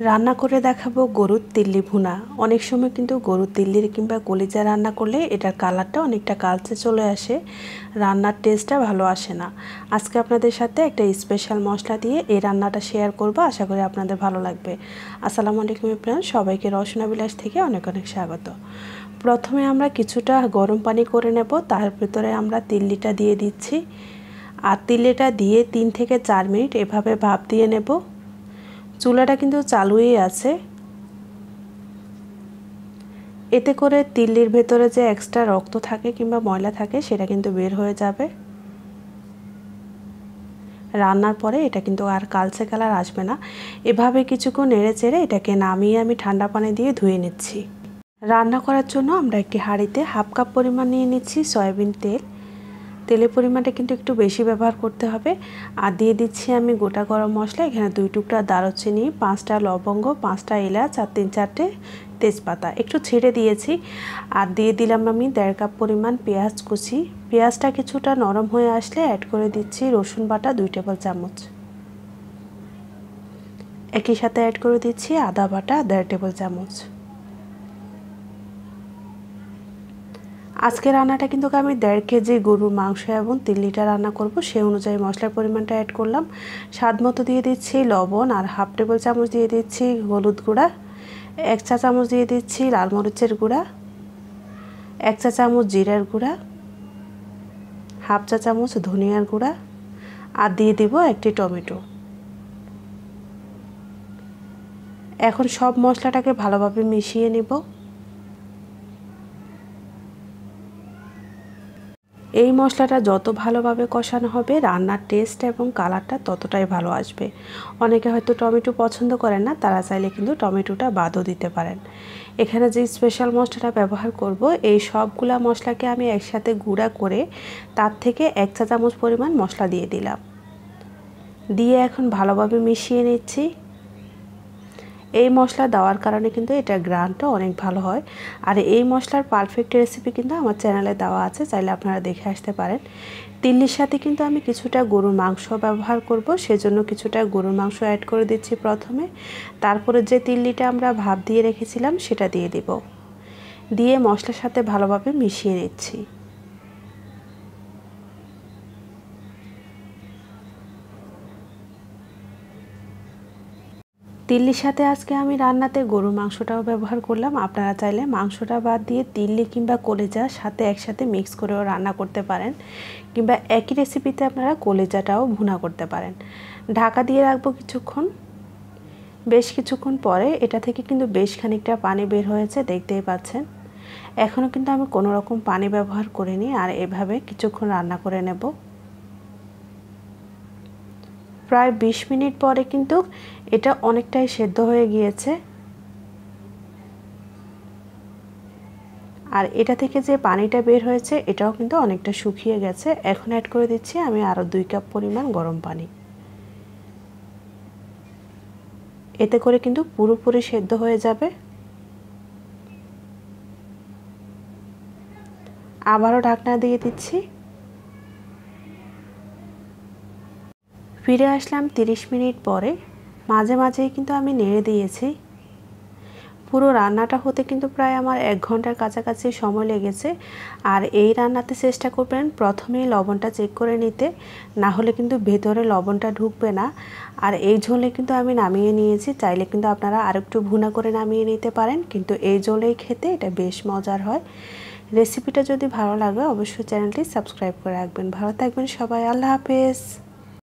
রান্না করে দেখাবো গরুর তিল্লি ভুনা। অনেক সময় কিন্তু গরুর তিল্লির কিংবা কলিজা রান্না করলে এটার কালারটা অনেকটা কালচে চলে আসে, রান্নার টেস্টটা ভালো আসে না। আজকে আপনাদের সাথে একটা স্পেশাল মশলা দিয়ে এই রান্নাটা শেয়ার করব, আশা করি আপনাদের ভালো লাগবে। আসসালামু আলাইকুম এভরিওয়ান, সবাইকে রসনা বিলাস থেকে অনেক অনেক স্বাগত। প্রথমে আমরা কিছুটা গরম পানি করে নেব, তার ভিতরে আমরা তিল্লিটা দিয়ে দিচ্ছি। আর তিল্লিটা দিয়ে 3 থেকে 4 মিনিট এভাবে ভাপ দিয়ে নেব। চুলাটা কিন্তু চালুই আছে, এতে করে তিল্লির ভেতরে যে এক্সট্রা রক্ত থাকে কিংবা ময়লা থাকে সেটা কিন্তু বের হয়ে যাবে। রান্নার পরে এটা কিন্তু আর কালচে কালার আসবে না। এভাবে কিছুক্ষণ নেড়ে চেড়ে এটাকে নামিয়ে আমি ঠান্ডা পানি দিয়ে ধুয়ে নিচ্ছি। রান্না করার জন্য আমরা একটি হাঁড়িতে হাফ কাপ পরিমাণ নিয়ে নিচ্ছি সয়াবিন তেল। তেলের পরিমাণটা কিন্তু একটু বেশি ব্যবহার করতে হবে। আর দিয়ে দিচ্ছি আমি গোটা গরম মশলা, এখানে 2 টুকরা দারুচিনি, 5টা লবঙ্গ, 5টা এলাচ আর 3-4টে তেজপাতা একটু ছেড়ে দিয়েছি। আর দিয়ে দিলাম আমি 1.5 কাপ পরিমাণ পেঁয়াজ কুচি। পেঁয়াজটা কিছুটা নরম হয়ে আসলে অ্যাড করে দিচ্ছি রসুন বাটা 2 টেবিল চামচ। একই সাথে অ্যাড করে দিচ্ছি আদা বাটা 1.5 টেবিল চামচ। আজকে রান্নাটা কিন্তু আমি 1.5 কেজি গরুর মাংস এবং 3 লিটার রান্না করব, সেই অনুযায়ী মশলার পরিমাণটা অ্যাড করলাম। স্বাদ মতো দিয়ে দিচ্ছি লবণ, আর হাফ টেবিল চামচ দিয়ে দিচ্ছি হলুদ গুঁড়া, 1 চা চামচ দিয়ে দিচ্ছি লাল মরিচের গুঁড়া, 1 চা চামচ জিরার গুঁড়া, হাফ চা চামচ ধনিয়ার গুঁড়া, আর দিয়ে দিব একটি টমেটো। এখন সব মশলাটাকে ভালোভাবে মিশিয়ে নেব। এই মশলাটা যত ভালোভাবে কষানো হবে রান্নার টেস্ট এবং কালারটা ততটাই ভালো আসবে। অনেকে হয়তো টমেটো পছন্দ করেন না, তারা চাইলে কিন্তু টমেটোটা বাদও দিতে পারেন। এখানে যে স্পেশাল মশলাটা ব্যবহার করব, এই সবগুলা মশলাকে আমি একসাথে গুঁড়া করে তার থেকে 1 চা চামচ পরিমাণ মশলা দিয়ে দিলাম। দিয়ে এখন ভালোভাবে মিশিয়ে নিচ্ছি। এই মশলা দেওয়ার কারণে কিন্তু এটা গ্রানটা অনেক ভালো হয়। আর এই মশলার পারফেক্ট রেসিপি কিন্তু আমার চ্যানেলে দেওয়া আছে, চাইলে আপনারা দেখে আসতে পারেন। তিল্লির সাথে কিন্তু আমি কিছুটা গরুর মাংস ব্যবহার করব, সেজন্য কিছুটা গরুর মাংস অ্যাড করে দিচ্ছি প্রথমে। তারপরে যে তিল্লিটা আমরা ভাপ দিয়ে রেখেছিলাম সেটা দিয়ে দিব, দিয়ে মশলার সাথে ভালোভাবে মিশিয়ে নিচ্ছি। তিল্লির সাথে আজকে আমি রান্নাতে গরুর মাংসটাও ব্যবহার করলাম। আপনারা চাইলে মাংসটা বাদ দিয়ে তিল্লি কিংবা কলিজার সাথে একসাথে মিক্স করেও রান্না করতে পারেন, কিংবা একই রেসিপিতে আপনারা কলিজাটাও ভুনা করতে পারেন। ঢাকা দিয়ে রাখবো কিছুক্ষণ। বেশ কিছুক্ষণ পরে এটা থেকে কিন্তু বেশ খানিকটা পানি বের হয়েছে, দেখতেই পাচ্ছেন। এখনও কিন্তু আমি কোনো রকম পানি ব্যবহার করিনি, আর এভাবে কিছুক্ষণ রান্না করে নেব। প্রায় 20 মিনিট পরে কিন্তু এটা অনেকটাই সেদ্ধ হয়ে গিয়েছে। আর এটা থেকে যে পানিটা বের হয়েছে এটাও কিন্তু অনেকটা শুকিয়ে গেছে। এখন অ্যাড করে দিচ্ছি আমি আরও 2 কাপ পরিমাণ গরম পানি। এতে করে কিন্তু পুরোপুরি সেদ্ধ হয়ে যাবে। আবারও ঢাকনা দিয়ে দিচ্ছি। ফিরে আসলাম 30 মিনিট পরে। মাঝে মাঝেই কিন্তু আমি নেড়ে দিয়েছি। পুরো রান্নাটা হতে কিন্তু প্রায় আমার 1 ঘন্টার কাছাকাছি সময় লেগেছে। আর এই রান্নাতে চেষ্টা করবেন প্রথমেই লবণটা চেক করে নিতে, না হলে কিন্তু ভেতরে লবণটা ঢুকবে না। আর এই ঝোলে কিন্তু আমি নামিয়ে নিয়েছি, চাইলে কিন্তু আপনারা আরেকটু ভুনা করে নামিয়ে নিতে পারেন, কিন্তু এই ঝোলেই খেতে এটা বেশ মজার হয়। রেসিপিটা যদি ভালো লাগে অবশ্যই চ্যানেলটি সাবস্ক্রাইব করে রাখবেন। ভালো থাকবেন সবাই, আল্লাহ হাফেজ।